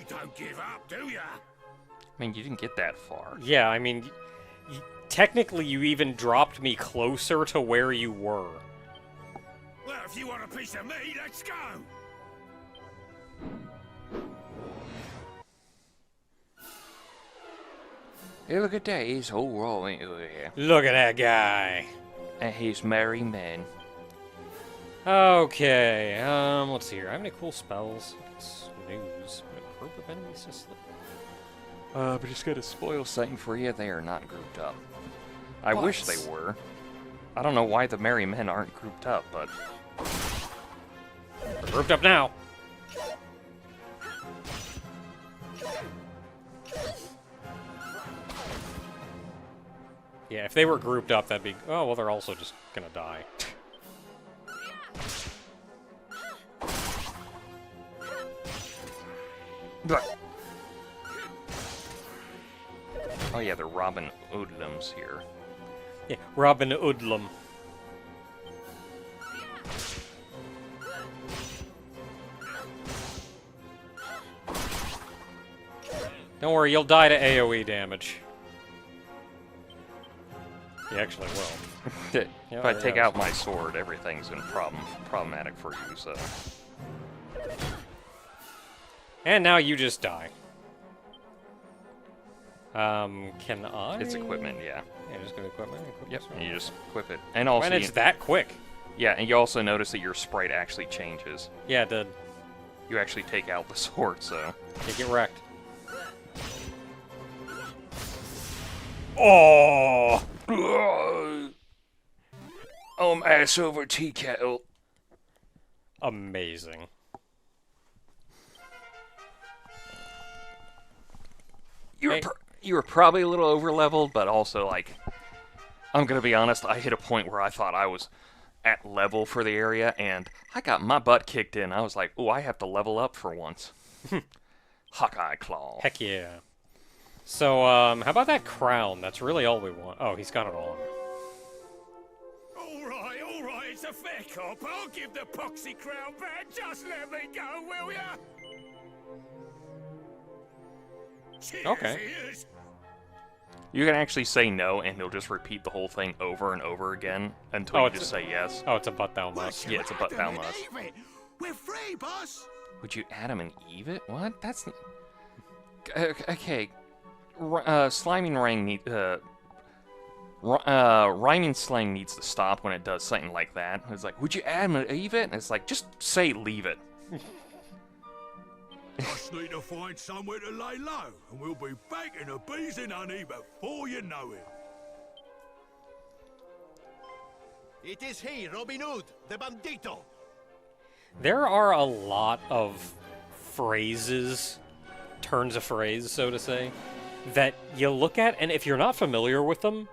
don't give up, do ya? I mean, you didn't get that far. Yeah, I mean, technically you even dropped me closer to where you were. Well, if you want a piece of me, let's go! Hey, look at that. He's all rolling over here. Look at that guy. And he's merry man. Okay, let's see here. I have any cool spells? Snooze. A group of enemies to slip. But just gotta spoil something for you. They are not grouped up. I wish they were. I don't know why the merry men aren't grouped up, but... We're grouped up now. Yeah, if they were grouped up, that'd be... Oh, well, they're also just gonna die. Oh yeah, they're Robin Hoodlums here. Yeah, Robin Hoodlum. Don't worry, you'll die to AoE damage. You actually will. If I take out my sword, everything's problematic for you, so... And now you just die. Can I? It's equipment, yeah. Yeah, just go to equipment. Yep, and you just equip it. And also... And it's that quick. Yeah, and you also notice that your sprite actually changes. Yeah, it did. You actually take out the sword, so... You get wrecked. Oh! Ass over tea kettle. Amazing. You were probably a little over-leveled, but also, like... I'm gonna be honest, I hit a point where I thought I was at level for the area, and I got my butt kicked in. I was like, ooh, I have to level up for once. Hawkeye Claw. Heck yeah. So, how about that crown? That's really all we want. Oh, he's got it on. All right, it's a fair cop. I'll give the poxy crown back. Just let me go, will ya? Cheers, Okay. ears. You can actually say no, and he'll just repeat the whole thing over and over again until you just say yes. Oh, it's a but thou must. Yeah, it's a but thou must. We're free, boss. Would you Adam and Eve it? What? That's... Okay. Sliming Rang need... rhyming slang needs to stop when it does something like that. It's like, would you Adam and Eve it? And it's like, just say leave it. Just need to find somewhere to lay low, and we'll be back in the bees and honey before you know it. It is he, Robin Hood, the bandito. There are a lot of phrases, turns of phrase, so to say, that you look at, and if you're not familiar with them,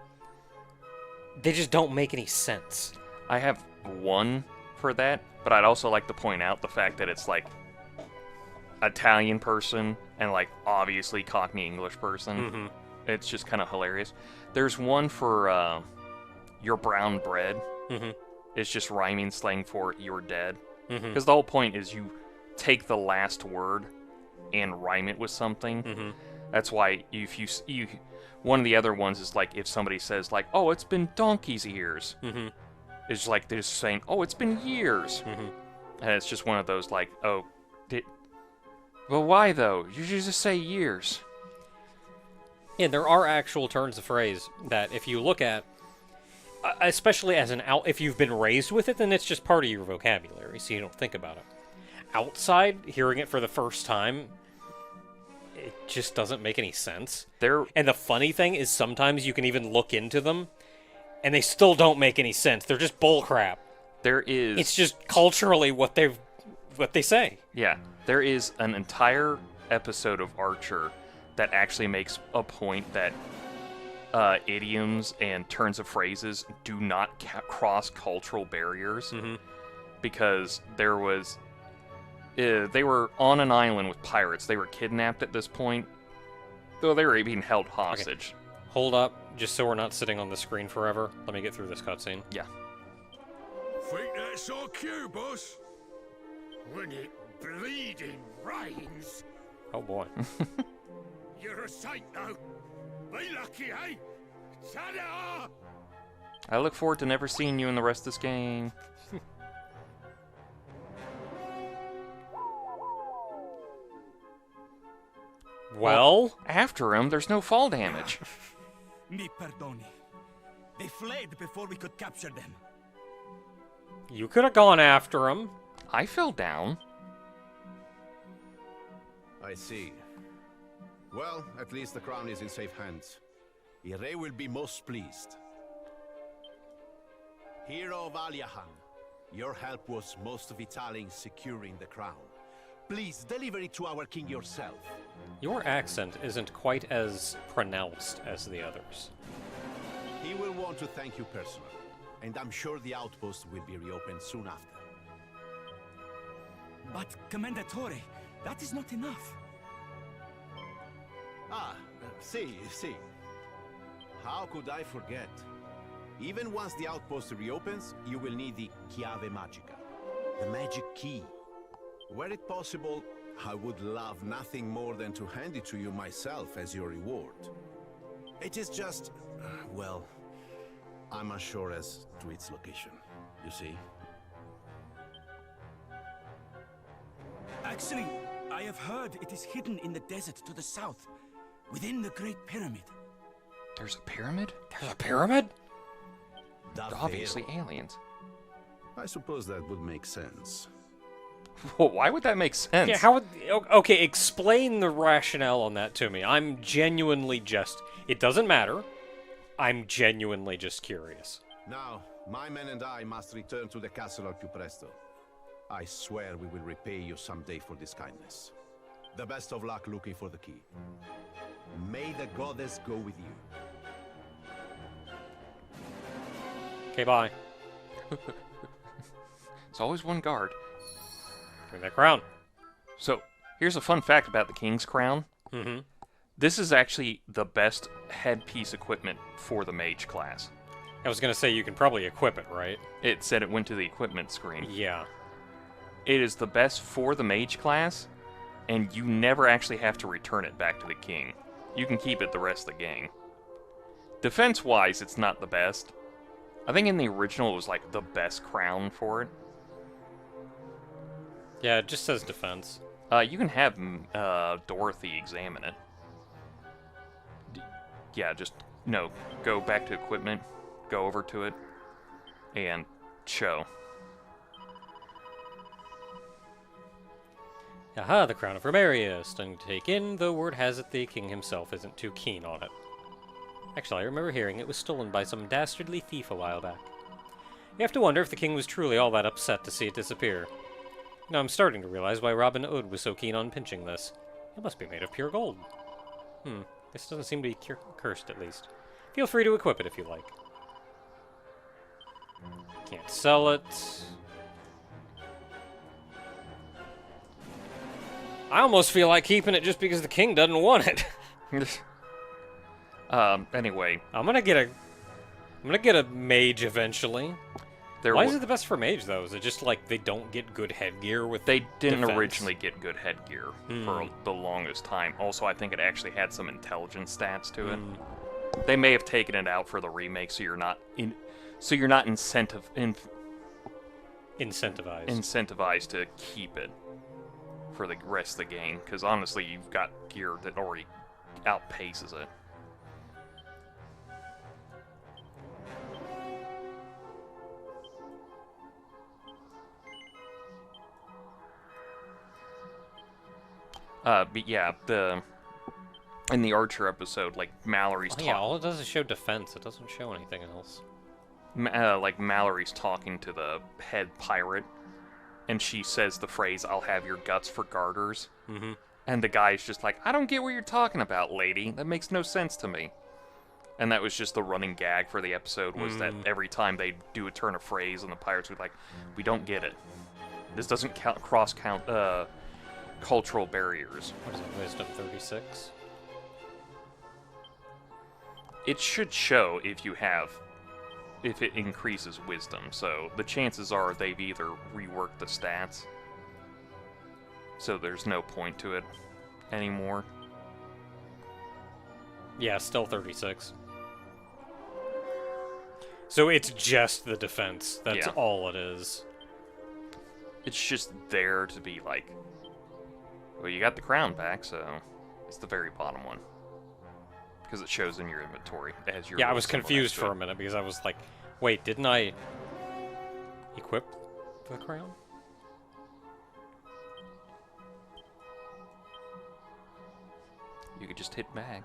they just don't make any sense. I have one for that, but I'd also like to point out the fact that it's like Italian person and like obviously Cockney English person. Mm-hmm. It's just kind of hilarious. There's one for your brown bread. Mm-hmm. It's just rhyming slang for you're dead. Because Mm-hmm. the whole point is you take the last word and rhyme it with something. Mm-hmm. That's why if you one of the other ones is like if somebody says like, oh, it's been donkey's ears. Mm-hmm. It's like they're saying, oh, it's been years. Mm-hmm. And it's just one of those like, oh, but why though? You should just say years. Yeah, there are actual turns of phrase that if you look at, especially as if you've been raised with it, then it's just part of your vocabulary, so you don't think about it. Outside, hearing it for the first time, it just doesn't make any sense. And the funny thing is sometimes you can even look into them, and they still don't make any sense. They're just bullcrap. It's just culturally what they say. Yeah, there is an entire episode of Archer that actually makes a point that idioms and turns of phrases do not cross cultural barriers. Mm-hmm. Because there was... they were on an island with pirates. They were kidnapped at this point. Though they were being held hostage. Okay. Hold up, just so we're not sitting on the screen forever. Let me get through this cutscene. Yeah. Think that's our cue, boss? When it bleeding rains, Oh boy. You're a saint, though. Be lucky, eh? Ta-da! I look forward to never seeing you in the rest of this game. Well, After him, there's no fall damage. Mi perdoni. They fled before we could capture them. you could have gone after him. I fell down. I see. Well, at least the crown is in safe hands. Ire will be most pleased. Hero Valiahan, your help was most vital in securing the crown. Please deliver it to our king yourself. Your accent isn't quite as pronounced as the others. He will want to thank you personally, and I'm sure the outpost will be reopened soon after. But, Commendatore, that is not enough. See. How could I forget? Even once the outpost reopens, you will need the Chiave Magica, the magic key. Were it possible, I would love nothing more than to hand it to you myself as your reward. It is just, well, I'm unsure as to its location, you see. Actually, I have heard it is hidden in the desert to the south, within the Great Pyramid. There's a pyramid? There's a pyramid? Obviously aliens. I suppose that would make sense. Well, why would that make sense? Yeah, how would... Okay, explain the rationale on that to me. I'm genuinely just... It doesn't matter. I'm genuinely just curious. Now, my men and I must return to the castle al più presto. I swear we will repay you someday for this kindness. The best of luck looking for the key. May the goddess go with you. Okay, bye. It's always one guard. Give me that crown. So, here's a fun fact about the King's Crown. Mm-hmm. This is actually the best headpiece equipment for the mage class. I was gonna say you can probably equip it, right? It said it went to the equipment screen. Yeah. It is the best for the mage class, and you never actually have to return it back to the king. You can keep it the rest of the game. Defense-wise, it's not the best. I think in the original it was like the best crown for it. Yeah, it just says defense. You can have Dorothy examine it. Yeah, just, no, go back to equipment, go over to it, and show. Aha, the crown of Romarius. Stunning to take in, though word has it the king himself isn't too keen on it. Actually, I remember hearing it was stolen by some dastardly thief a while back. You have to wonder if the king was truly all that upset to see it disappear. Now I'm starting to realize why Robin Hood was so keen on pinching this. It must be made of pure gold. This doesn't seem to be cursed, at least. Feel free to equip it if you like. Can't sell it. I almost feel like keeping it just because the king doesn't want it. Anyway. I'm gonna get a mage eventually. Why is it the best for mage though? Is it just like they don't get good headgear with They didn't defense? originally get good headgear for the longest time. Also, I think it actually had some intelligence stats to it. They may have taken it out for the remake, so you're not incentivized to keep it for the rest of the game. Because honestly, you've got gear that already outpaces it. But yeah, in the Archer episode, like Mallory's talking. Yeah, all it does is show defense. It doesn't show anything else. Like Mallory's talking to the head pirate, and she says the phrase, "I'll have your guts for garters." Mm-hmm. And the guy's just like, "I don't get what you're talking about, lady. That makes no sense to me." And that was just the running gag for the episode, was that every time they do a turn of phrase, and the pirates would be like, "We don't get it. This doesn't cross cultural barriers." What is it, wisdom 36? It should show if it increases wisdom, so the chances are they've either reworked the stats, so there's no point to it. anymore. Yeah, still 36. So it's just the defense. That's Yeah. all it is. It's just there to be like, well, you got the crown back, so it's the very bottom one. Because it shows in your inventory. It has your Yeah, I little was symbol confused next to for it. a minute because I was like, wait, didn't I equip the crown? You could just hit bag.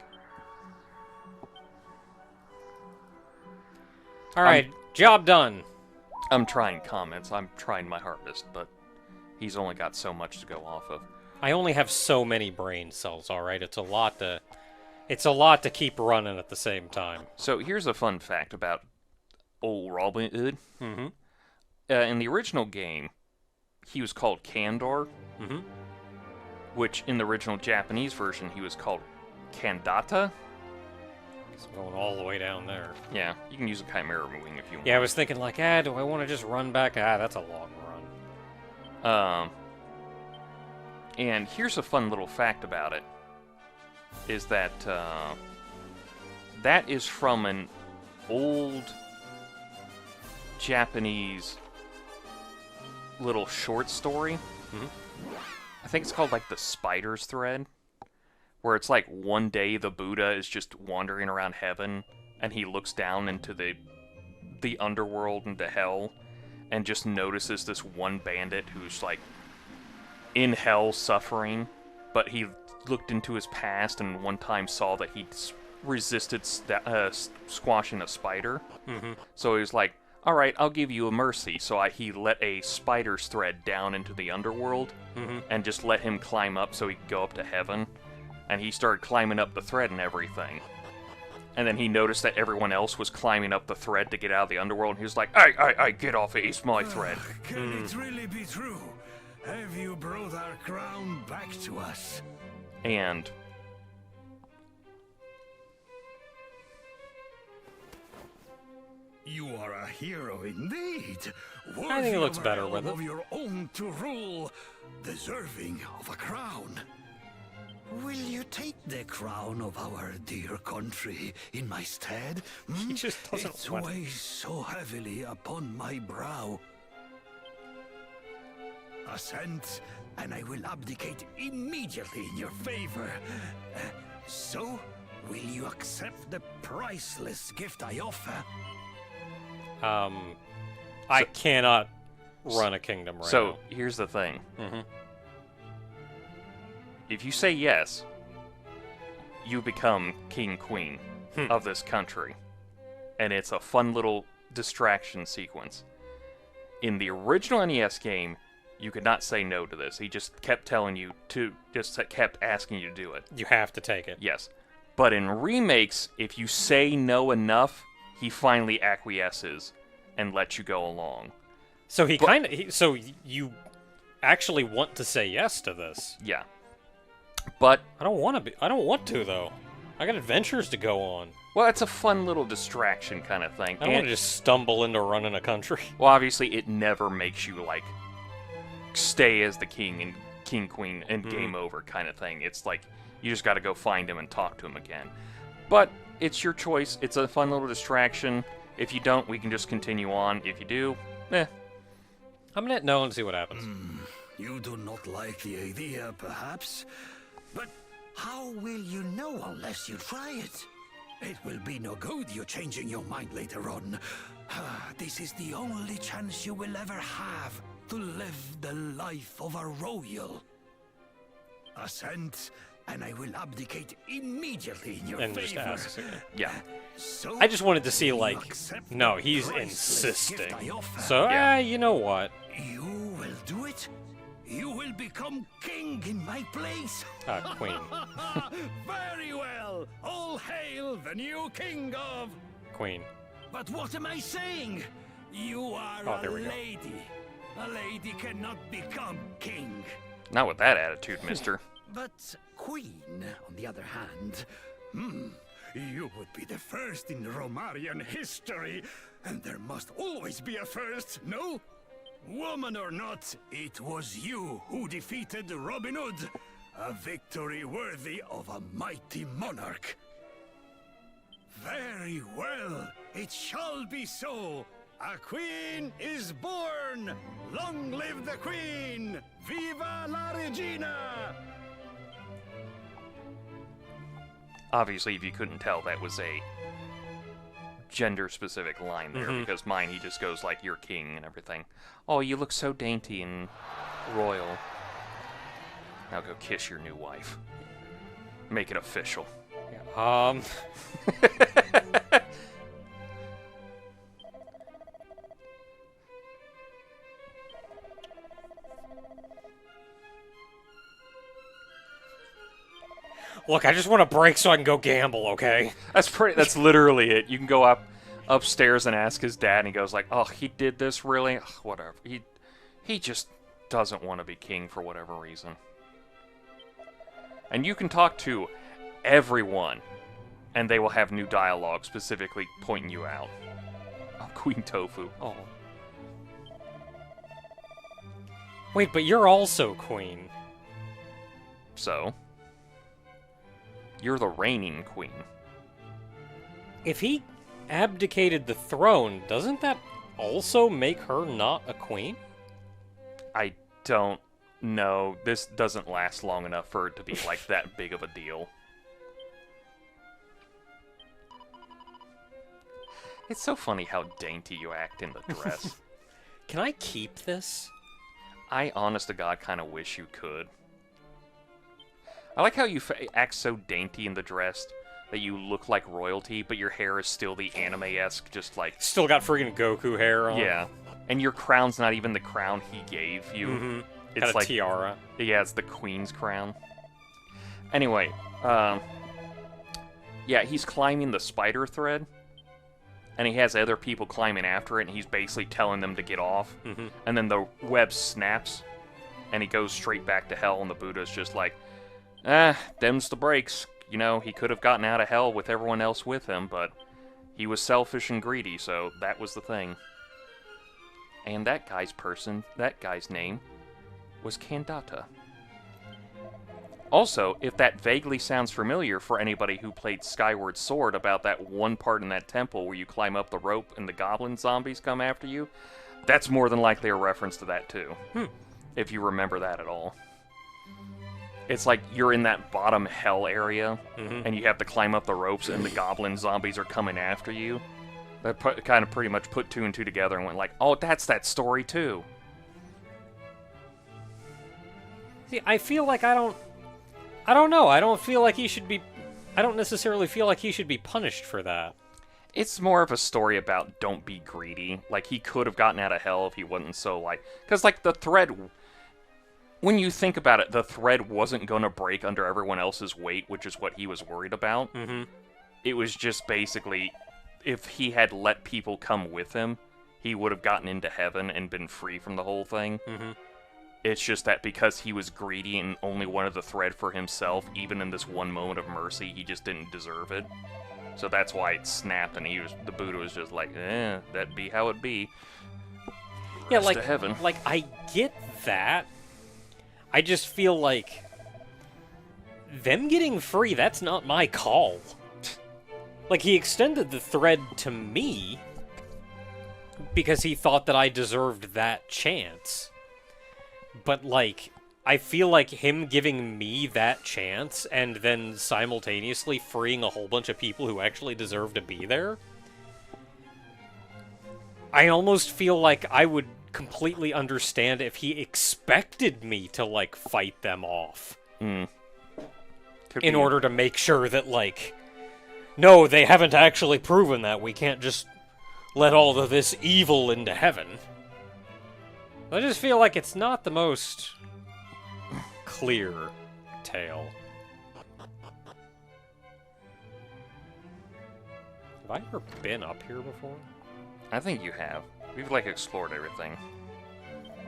All right, job done. I'm trying comments. I'm trying my hardest, but he's only got so much to go off of. I only have so many brain cells. All right, it's a lot to keep running at the same time. So here's a fun fact about old Robin Hood. Mm-hmm. In the original game, he was called Kandor, Mm-hmm. which in the original Japanese version he was called Kandata. It's going all the way down there. Yeah, you can use a Chimera wing if you want. Yeah, I was thinking like, do I want to just run back? That's a long run. And here's a fun little fact about it, is that that is from an old Japanese little short story. Mhm. I think it's called like the Spider's Thread, where it's like one day the Buddha is just wandering around heaven and he looks down into the underworld, into hell, and just notices this one bandit who's like in hell suffering, but he looked into his past and one time saw that he resisted squashing a spider. Mm-hmm. So he was like, all right, I'll give you a mercy. So he let a spider's thread down into the underworld Mm-hmm. and just let him climb up so he could go up to heaven. And he started climbing up the thread and everything. And then he noticed that everyone else was climbing up the thread to get out of the underworld. And he was like, I get off it. It's my thread. Can it really be true? Have you brought our crown back to us? And You are a hero indeed. I think it looks Worthy of a better realm with it. of your own to rule, deserving of a crown. Will you take the crown of our dear country in my stead? He just doesn't It want- weighs so heavily upon my brow. Assent, and I will abdicate immediately in your favor. So, will you accept the priceless gift I offer? I cannot run a kingdom right so here's the thing. now. Mm-hmm. If you say yes, you become king queen Hmm. of this country. And it's a fun little distraction sequence. In the original NES game, you could not say no to this. He just kept telling you to, just kept asking you to do it. You have to take it. Yes. But in remakes, if you say no enough, he finally acquiesces and lets you go along. So so you actually want to say yes to this? Yeah. But, I don't want to though. I got adventures to go on. well, it's a fun little distraction kind of thing. I don't want to just stumble into running a country. Well, obviously, it never makes you, like, stay as the king and king, queen, and game over kind of thing. It's like, you just got to go find him and talk to him again. But it's your choice. It's a fun little distraction. If you don't, we can just continue on. If you do, I'm gonna hit no and see what happens. You do not like the idea, perhaps, but how will you know unless you try it? It will be no good you changing your mind later on. This is the only chance you will ever have to live the life of a royal. Assent, and I will abdicate immediately in your And just favor. asks again. yeah. So, I just wanted to see, will you like, accept no, the he's priceless insisting. gift I offer? So, Yeah. you know what? You will do it? You will become king in my place? Queen. Very well. All hail the new king of... Queen. But what am I saying? You are Oh, there we a go. lady. A lady cannot become king. Not with that attitude, mister. But queen, on the other hand, you would be the first in Romarian history, and there must always be a first, no? Woman or not, it was you who defeated Robin Hood. A victory worthy of a mighty monarch. Very well, it shall be so. A queen is born! Long live the queen! Viva la regina! Obviously, if you couldn't tell, that was a gender-specific line there, because mine, he just goes like, "You're king," and everything. "Oh, you look so dainty and royal. Now go kiss your new wife. Make it official." Yeah. Look, I just want a break so I can go gamble, okay? That's literally it. You can go upstairs and ask his dad, and he goes like, "Oh, he did this, really? Ugh, whatever. He just doesn't want to be king for whatever reason." And you can talk to everyone, and they will have new dialogue specifically pointing you out. Oh, Queen Tofu. Oh. Wait, but you're also queen. So? You're the reigning queen. If he abdicated the throne, doesn't that also make her not a queen? I don't know. This doesn't last long enough for it to be like that big of a deal. It's so funny how dainty you act in the dress. Can I keep this? I, honest to God, kind of wish you could. I like how you act so dainty in the dress that you look like royalty, but your hair is still the anime-esque, just like... Still got freaking Goku hair on. Yeah. And your crown's not even the crown he gave you. It's Got a like tiara. Yeah, it's the queen's crown. Anyway, yeah, he's climbing the spider thread, and he has other people climbing after it, and he's basically telling them to get off. And then the web snaps, and he goes straight back to hell, and the Buddha's just like, them's the breaks. You know, he could have gotten out of hell with everyone else with him, but he was selfish and greedy, so that was the thing. And that guy's name was Kandata. Also, if that vaguely sounds familiar for anybody who played Skyward Sword about that one part in that temple where you climb up the rope and the goblin zombies come after you, that's more than likely a reference to that too. If you remember that at all. It's like you're in that bottom hell area, and you have to climb up the ropes, and the goblin zombies are coming after you. That kind of pretty much put two and two together and went like, oh, that's that story too. See, I feel like I don't know. I don't feel like he should be... I don't necessarily feel like he should be punished for that. It's more of a story about don't be greedy. Like, he could have gotten out of hell if he wasn't so, like... Because, like, the thread... When you think about it, the thread wasn't going to break under everyone else's weight, which is what he was worried about. It was just basically, if he had let people come with him, he would have gotten into heaven and been free from the whole thing. It's just that because he was greedy and only wanted the thread for himself, even in this one moment of mercy, he just didn't deserve it. So that's why it snapped, and the Buddha was just like, that'd be how it be. Yeah, Rest to heaven. Like, I get that. I just feel like them getting free, that's not my call. Like, he extended the thread to me because he thought that I deserved that chance. But, like, I feel like him giving me that chance and then simultaneously freeing a whole bunch of people who actually deserve to be there, I almost feel like I would completely understand if he expected me to, like, fight them off. In order to make sure that, like, no, they haven't actually proven that. We can't just let all of this evil into heaven. I just feel like it's not the most clear tale. Have I ever been up here before? I think you have. We've, like, explored everything.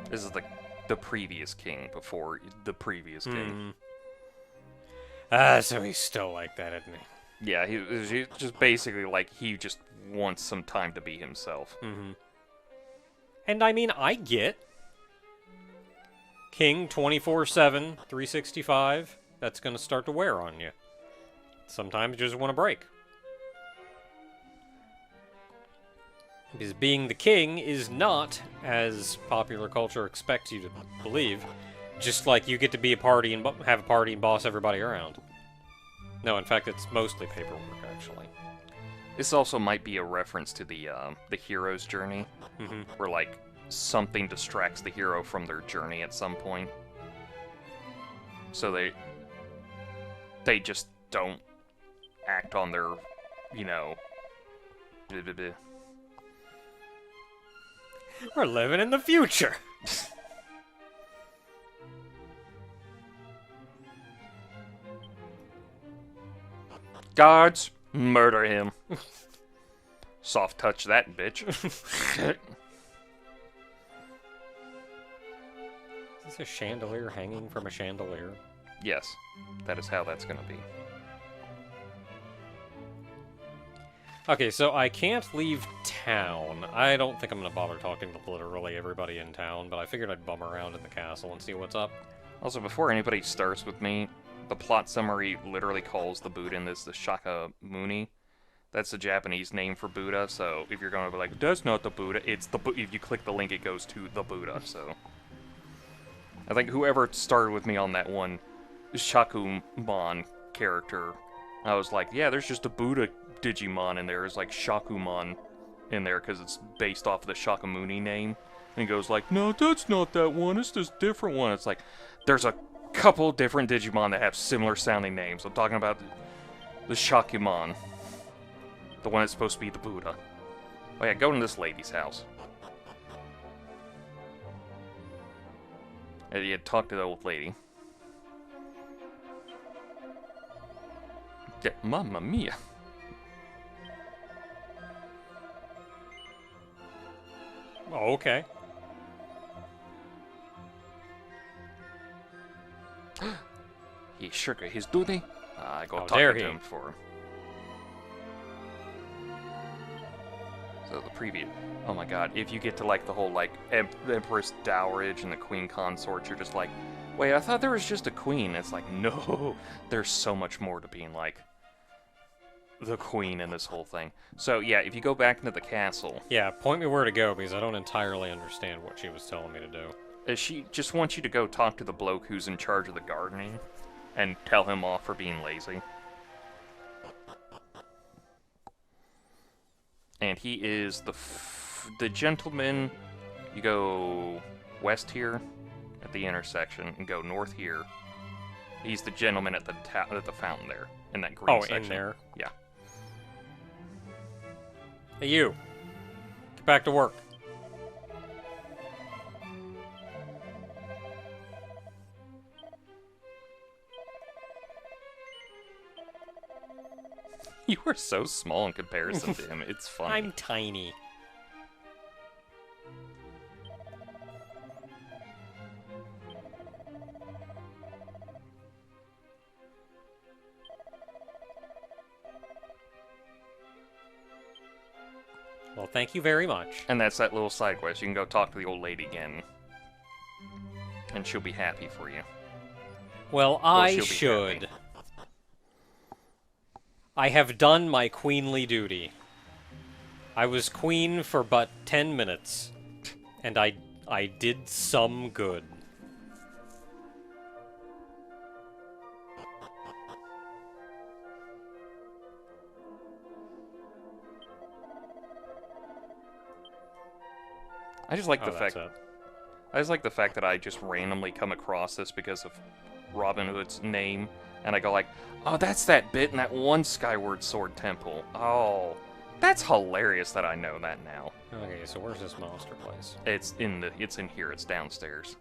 This is, the previous king before the previous king. So he's still like that, isn't he? Yeah, he's just basically, like, he just wants some time to be himself. And, I mean, I get king 24/7, 365, that's going to start to wear on you. Sometimes you just want to break. Because being the king is not, as popular culture expects you to believe, just like you get to be a party and have a party and boss everybody around. No, in fact, it's mostly paperwork, actually. This also might be a reference to the hero's journey, where like something distracts the hero from their journey at some point, so they just don't act on their, you know. Blah, blah, blah. We're living in the future. Guards, murder him. Soft touch that bitch. Is this a chandelier hanging from a chandelier? Yes, that is how that's gonna be. Okay, so I can't leave town. I don't think I'm going to bother talking to literally everybody in town, but I figured I'd bum around in the castle and see what's up. Also, before anybody starts with me, the plot summary literally calls the Buddha in this the Shakyamuni. That's the Japanese name for Buddha, so if you're going to be like, that's not the Buddha, it's the Buddha. If you click the link, it goes to the Buddha, so. I think whoever started with me on that one Shakumon character, I was like, yeah, there's just a Buddha Digimon in there. It's like Shakumon in there because it's based off of the Shakyamuni name. And he goes like, no, that's not that one. It's this different one. It's like, there's a couple different Digimon that have similar sounding names. I'm talking about the Shakumon. The one that's supposed to be the Buddha. Oh yeah, go to this lady's house. And you talk to the old lady. Yeah, Mamma mia. Oh, okay. He shook his duty. I go How talk dare to he. him for him. So the preview. Oh my god, if you get to like the whole like Empress Dowerage and the Queen Consort, you're just like, wait, I thought there was just a queen. It's like, no, there's so much more to being like the queen in this whole thing. So yeah, if you go back into the castle, Yeah, point me where to go because I don't entirely understand what she was telling me to do. she just wants you to go talk to the bloke who's in charge of the gardening and tell him off for being lazy. And he is the gentleman. You go west here at the intersection and go north here. He's the gentleman at the at the fountain there in that green section. In there. Yeah. Hey, you. Get back to work. You are so small in comparison to him. It's funny. I'm tiny. Well, thank you very much. And that's that little side quest. You can go talk to the old lady again. And she'll be happy for you. Well, I should. I have done my queenly duty. I was queen for but 10 minutes. And I did some good. I just like the Oh, fact that's it. I just like the fact that I just randomly come across this because of Robin Hood's name, and I go like, oh, that's that bit in that one Skyward Sword temple. Oh, that's hilarious that I know that now. Okay, so where's this monster place? It's in here. It's downstairs.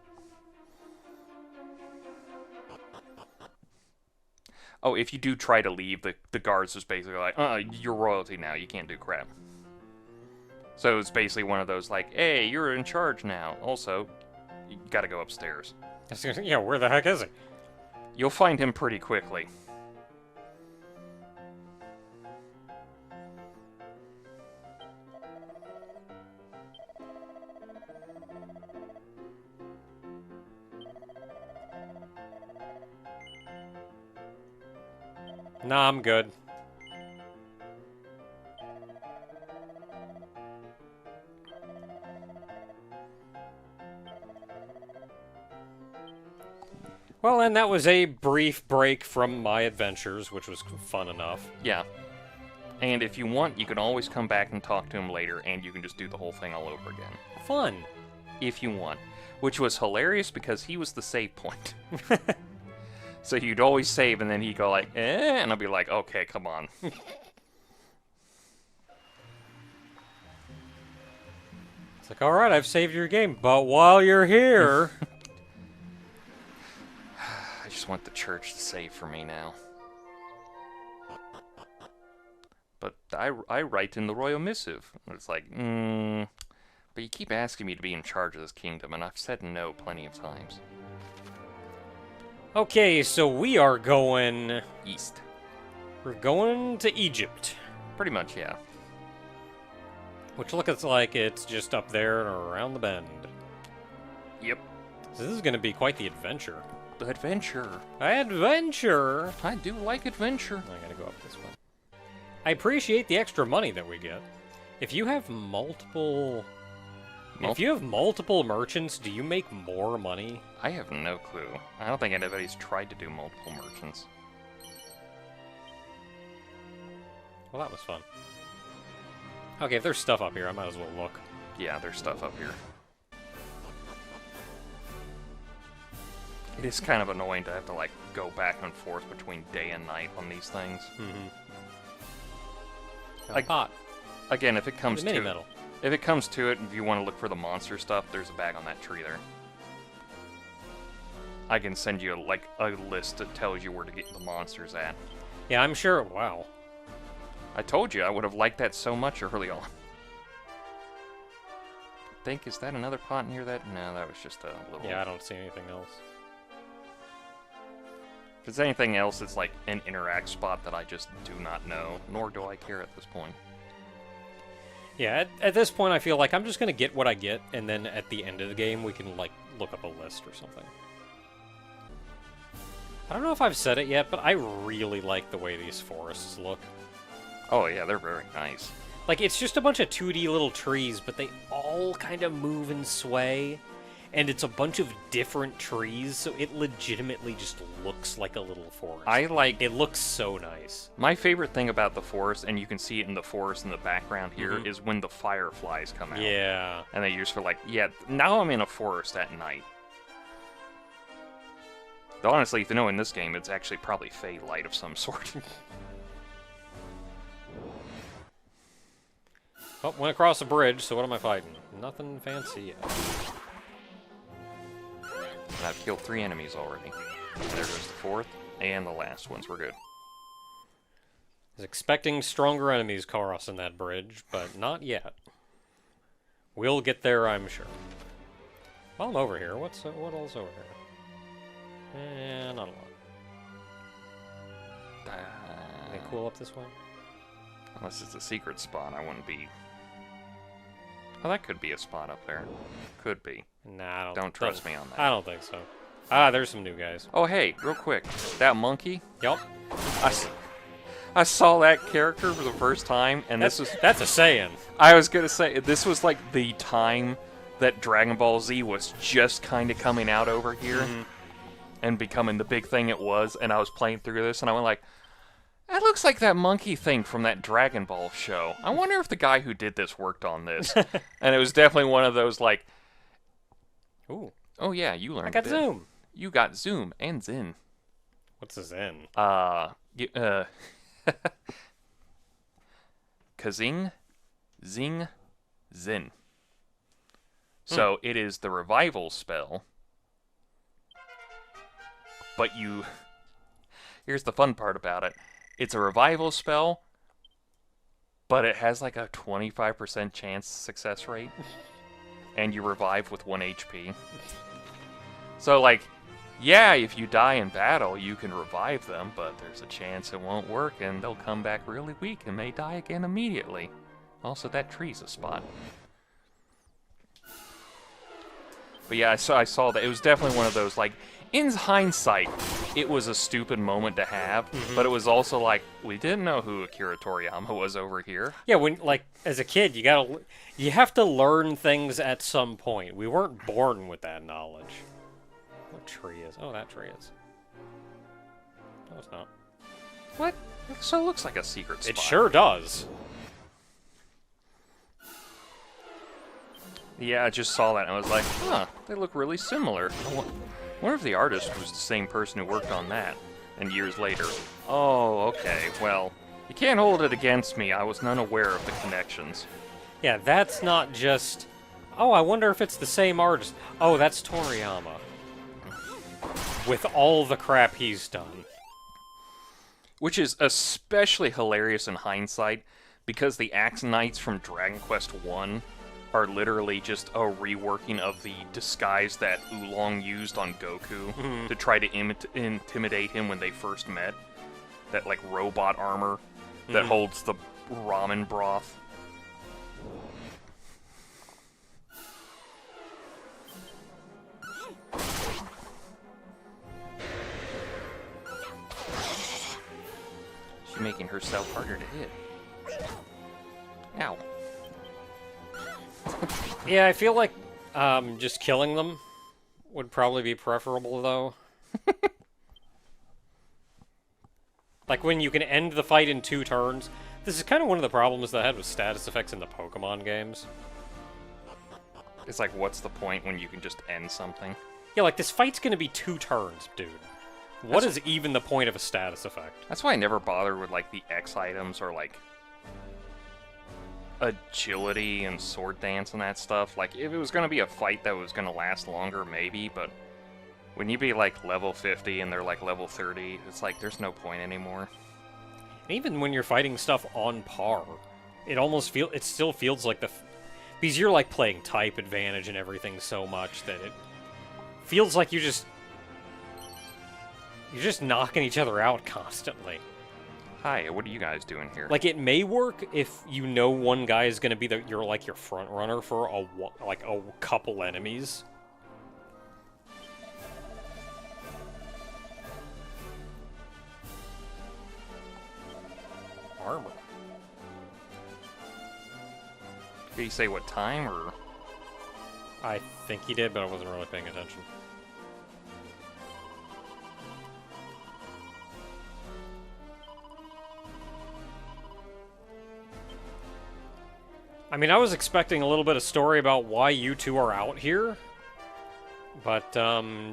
Oh, if you do try to leave, the guards just basically like, you're royalty now. You can't do crap. So it's basically one of those like, hey, you're in charge now. Also, you gotta go upstairs. Yeah, where the heck is he? You'll find him pretty quickly. Nah, I'm good. Well, and that was a brief break from my adventures, which was fun enough. Yeah. And if you want, you can always come back and talk to him later, and you can just do the whole thing all over again. Fun. If you want. Which was hilarious because he was the save point. So you'd always save, and then he'd go like, and I'd be like, okay, come on. It's like, alright, I've saved your game, but while you're here... I just want the church to save for me now. But I write in the royal missive. It's like, but you keep asking me to be in charge of this kingdom, and I've said no plenty of times. Okay, so we are going... East. We're going to Egypt. Pretty much, yeah. Which looks like it's just up there and around the bend. Yep. So this is going to be quite the adventure. Adventure. Adventure! I do like adventure. I gotta go up this way. I appreciate the extra money that we get. If you have multiple... If you have multiple merchants, do you make more money? I have no clue. I don't think anybody's tried to do multiple merchants. Well, that was fun. Okay, if there's stuff up here, I might as well look. Yeah, there's stuff up here. It is kind of annoying to have to, like, go back and forth between day and night on these things. Mm-hmm. Like, pot. Again, if it comes The to mini it, metal. if it comes to it, if you want to look for the monster stuff, there's a bag on that tree there. I can send you, like, a list that tells you where to get the monsters at. Yeah, I'm sure. Wow. I told you I would have liked that so much early on. Is that another pot near that? No, that was just a little... Yeah, I don't see anything else. If it's anything else, it's like an interact spot that I just do not know, nor do I care at this point. Yeah, at this point, I feel like I'm just going to get what I get, and then at the end of the game, we can, like, look up a list or something. I don't know if I've said it yet, but I really like the way these forests look. Oh yeah, they're very nice. Like, it's just a bunch of 2D little trees, but they all kind of move and sway. And it's a bunch of different trees, so it legitimately just looks like a little forest. It looks so nice. My favorite thing about the forest, and you can see it in the forest in the background here, Mm-hmm. is when the fireflies come out. Yeah. And they just feel like, yeah, now I'm in a forest at night. Though honestly, if you know in this game, it's actually probably fey light of some sort. Oh, went across a bridge, so what am I fighting? Nothing fancy yet. And I've killed 3 enemies already. There goes the 4th, and the last ones. We're good. I was expecting stronger enemies crossing that bridge, but not yet. We'll get there, I'm sure. While I'm over here, what else over here? Not a lot. Anything cool up this way? Unless it's a secret spot, I wouldn't be... Oh, that could be a spot up there. Could be. Nah, I Don't trust me on that. I don't think so. Ah, there's some new guys. Oh, hey, real quick. That monkey? Yup. I saw that character for the first time, and That's a saying. I was gonna say, this was like the time that Dragon Ball Z was just kind of coming out over here and becoming the big thing it was, and I was playing through this, and I went like, that looks like that monkey thing from that Dragon Ball show. I wonder if the guy who did this worked on this. And it was definitely one of those like, Ooh. oh yeah, you learned I got this. Zoom. You got Zoom and Zen. What's a Zen? Kazing, Zing, Zen. So it is the revival spell, but you... Here's the fun part about it. It's a revival spell, but it has like a 25% chance success rate, and you revive with 1 HP. So like, yeah, if you die in battle, you can revive them, but there's a chance it won't work, and they'll come back really weak and may die again immediately. Also, that tree's a spot. But yeah, I saw that. It was definitely one of those, like, in hindsight, it was a stupid moment to have, but it was also like, we didn't know who Akira Toriyama was over here. Yeah, when like as a kid, you have to learn things at some point. We weren't born with that knowledge. What tree is? Oh, that tree is. No, it's not. What? So it looks like a secret spot. It sure does. Yeah, I just saw that and I was like, huh, they look really similar. I wonder if the artist was the same person who worked on that. And years later, oh, okay, well, you can't hold it against me. I was unaware of the connections. Yeah, that's not just... Oh, I wonder if it's the same artist. Oh, that's Toriyama. With all the crap he's done. Which is especially hilarious in hindsight, because the Axe Knights from Dragon Quest I are literally just a reworking of the disguise that Oolong used on Goku to try to intimidate him when they first met. That, like, robot armor that holds the ramen broth. She's making herself harder to hit. Ow. Yeah, I feel like just killing them would probably be preferable, though. Like, when you can end the fight in 2 turns. This is kind of one of the problems that I had with status effects in the Pokemon games. It's like, what's the point when you can just end something? Yeah, like, this fight's gonna be 2 turns, dude. What is even the point of a status effect? That's why I never bothered with, like, the X items or, like, agility and sword dance and that stuff. Like, if it was going to be a fight that was going to last longer, maybe, but when you be, like, level 50 and they're, like, level 30, it's like, there's no point anymore. And even when you're fighting stuff on par, it still feels like because you're, like, playing type advantage and everything so much that it feels like you're just knocking each other out constantly. Hi, what are you guys doing here? Like, it may work if you know one guy is going to be your front runner for a couple enemies. Armor. Did he say what time, or...? I think he did, but I wasn't really paying attention. I mean, I was expecting a little bit of story about why you two are out here, but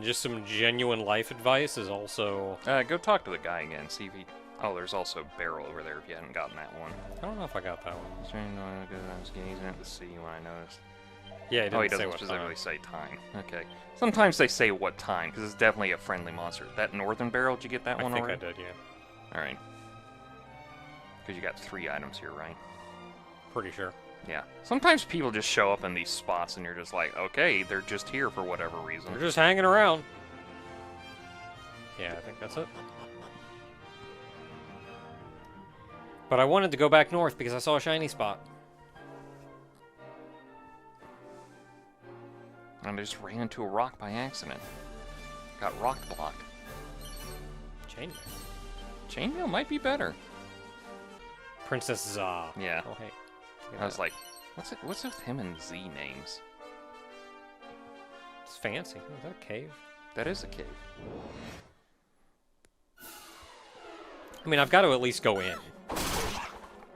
just some genuine life advice is also... Go talk to the guy again, see if he... Oh, there's also a barrel over there if you hadn't gotten that one. I don't know if I got that one. I was gazing at the sea when I noticed. Yeah, he He didn't say doesn't what specifically time. say time. Okay. Sometimes they say what time, because it's definitely a friendly monster. That northern barrel, did you get that one I think already? I did, yeah. Alright. Because you got 3 items here, right? Pretty sure. Yeah. Sometimes people just show up in these spots and you're just like, okay, they're just here for whatever reason. They're just hanging around. Yeah, I think that's it. But I wanted to go back north because I saw a shiny spot. And I just ran into a rock by accident. Got rock blocked. Chainmail. Chainmail might be better. Princess Za. Yeah. Oh, hey. I was like, what's with him and Z names? It's fancy. Is that a cave? That is a cave. I mean, I've got to at least go in.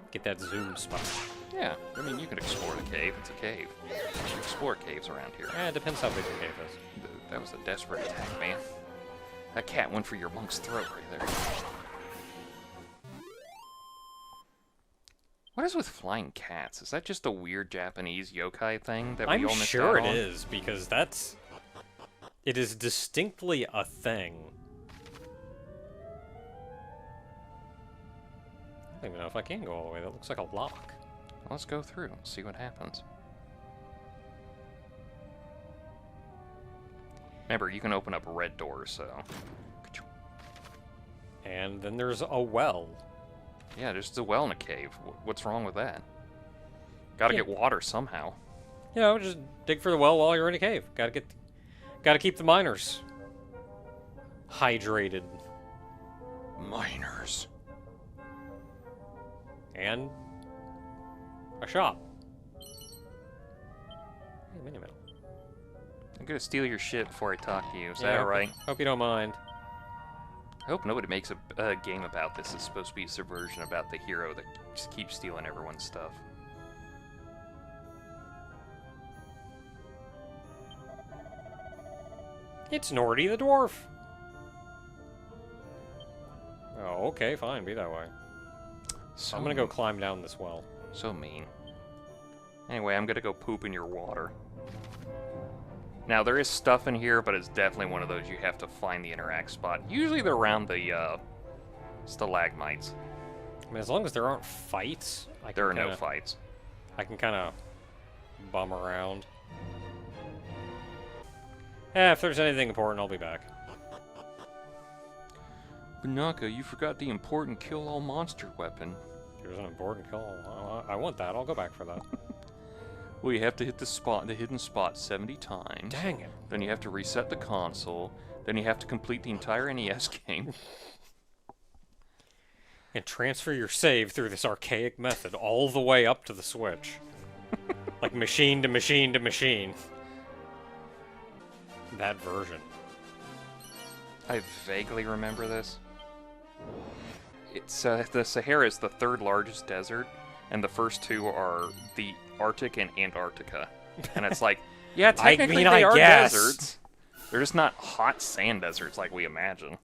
Get that zoom spot. Yeah, I mean, you can explore the cave. It's a cave. You can explore caves around here. It depends how big the cave is. That was a desperate attack, man. That cat went for your monk's throat right there. What is with flying cats? Is that just a weird Japanese yokai thing that we I'm all missed sure out it on? is, because it is distinctly a thing. I don't even know if I can go all the way. That looks like a lock. Let's go through, see what happens. Remember, you can open up red doors, so... And then there's a well. Yeah, there's a well in a cave. What's wrong with that? Gotta get water somehow. You know, just dig for the well while you're in a cave. Gotta keep the miners hydrated. Miners. And a shop. Hey, mini metal. I'm gonna steal your shit before I talk to you. Is Yeah, that alright? Hope you don't mind. I hope nobody makes a game about this. It's supposed to be a subversion about the hero that just keeps stealing everyone's stuff. It's Nordy the dwarf. Oh, okay, fine, be that way. So I'm gonna go climb down this well. So mean. Anyway, I'm gonna go poop in your water. Now, there is stuff in here, but it's definitely one of those you have to find the interact spot. Usually they're around the stalagmites. I mean, as long as there aren't fights, There are no fights. I can kind of bum around. If there's anything important, I'll be back. Banaka, you forgot the important kill-all monster weapon. Here's an important call. I want that. I'll go back for that. Well, you have to hit the hidden spot 70 times. Dang it. Then you have to reset the console. Then you have to complete the entire NES game. And transfer your save through this archaic method all the way up to the Switch. Like machine to machine to machine. That version. I vaguely remember this. It's the Sahara is the third largest desert, and the first two are the Arctic and Antarctica. And it's like, yeah, technically I they are guess. deserts. They're just not hot sand deserts like we imagine.